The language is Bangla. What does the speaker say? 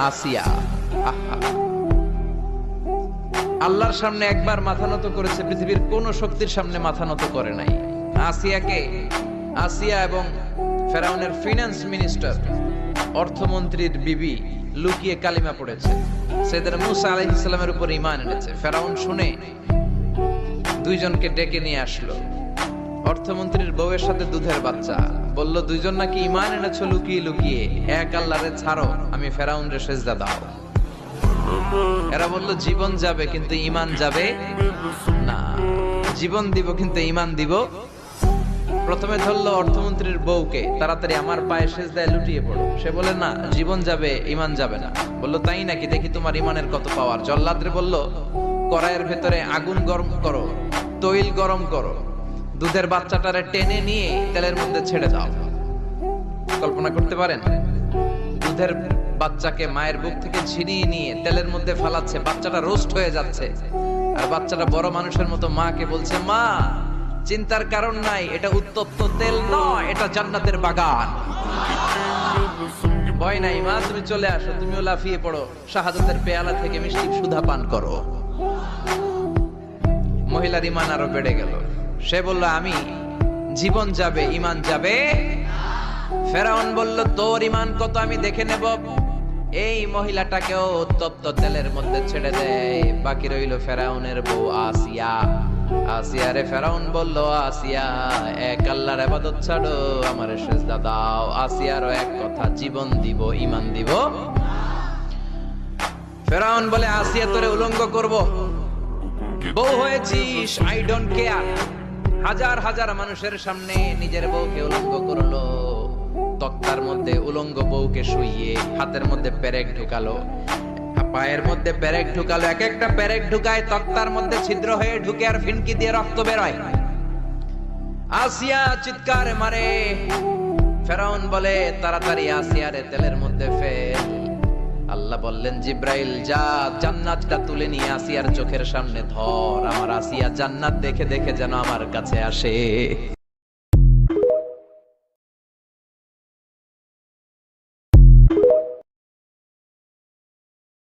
আসিয়া আহা, আল্লাহর সামনে একবার মাথা নত করেছে, পৃথিবীর কোন শক্তির সামনে মাথা নত করে নাই। আসিয়া এবং ফেরাউনের ফিনান্স মিনিস্টার, অর্থমন্ত্রীর বিবি লুকিয়ে কালিমা পড়েছে, সাইয়েদনা মূসা আলাইহিস সালামের উপর ঈমান এনেছে। ফেরাউন শুনে দুইজনকে ডেকে নিয়ে আসলো। অর্থমন্ত্রীর বউয়ের সাথে দুধের বাচ্চা, বলল দুইজন নাকি ঈমান এনেছো লুকিয়ে লুকিয়ে, এক আল্লাহরে ছাড়ো, আমি ফেরাউনরে সেজদা দাও। এরা বলল জীবন যাবে কিন্তু ঈমান যাবে না, জীবন দিব কিন্তু ঈমান দিব। প্রথমে ধরলো অর্থমন্ত্রীর বউকে, তাড়াতাড়ি আমার পায়ে সেজদায় লুটিয়ে পড়ো। সে বলে না, জীবন যাবে ঈমান যাবে না। বলল তাই নাকি, দেখি তোমার ঈমানের কত পাওয়ার। জল্লাদরে বলল কড়াইয়ের ভেতরে আগুন গরম করো, তৈল গরম করো, দুধের বাচ্চাটারে টেনে নিয়ে তেলের মধ্যে ছেড়ে দাও। কল্পনা করতে পারেন? দুধের বাচ্চাকে মায়ের বুক থেকে ছিনিয়ে নিয়ে তেলের মধ্যে ফালাচ্ছে, বাচ্চাটা রোস্ট হয়ে যাচ্ছে, আর বাচ্চাটা বড় মানুষের মতো মাকে বলছে, মা চিন্তার কারণ নাই, এটা উত্তপ্ত তেল নয়, এটা জান্নাতের বাগান। ভয় নাই মা, তুমি চলে আসো, তুমিও লাফিয়ে পড়ো, শাহাদাতের পেয়ালা থেকে মিষ্টি সুধা পান করো। মহিলার ঈমান আরো বেড়ে গেল। সে বলল আমি, জীবন যাবে ঈমান যাবে। ফেরাউন বলল তোর ঈমান কত আমি দেখে নেব। এই মহিলাটাকেও উত্তপ্ত তেলের মধ্যে ছেড়ে দেয়। বাকি রইল ফেরাউনের বউ আসিয়া। আসিয়ারে ফেরাউন বলল, আসিয়া এক আল্লাহর ইবাদত ছাড়ো, আমারে সেজদা দাও। আসিয়ারও এক কথা, জীবন দিব ঈমান দিব। ফেরাউন বলে, আসিয়া তোরে উলঙ্গ করব, বউ হয়েছিস, আই ডোন্ট কেয়ার। হাজার হাজার মানুষের সামনে নিজের বউকে উলঙ্গ করলো। তক্তার মধ্যে উলঙ্গ বউকে শুইয়ে হাতের মধ্যে পেরেক ঢুকালো, পায়ের মধ্যে পেরেক ঢুকালো। এক একটা পেরেক ঢুকায় তক্তার মধ্যে ছিদ্র হয়ে ঢুকে আর ফিনকি দিয়ে রক্ত বেরোয়। আসিয়া চিৎকার মারে। ফেরাউন বলে তাড়াতাড়ি আসিয়ারে তেলের মধ্যে ফেল। আল্লাহ বললেন জিব্রাইল যা, জান্নাতটা তুলে নিয়ে আসিয়ার চোখের সামনে ধর। আমার আসিয়া জান্নাত দেখে দেখে যেন আমার কাছে আসে।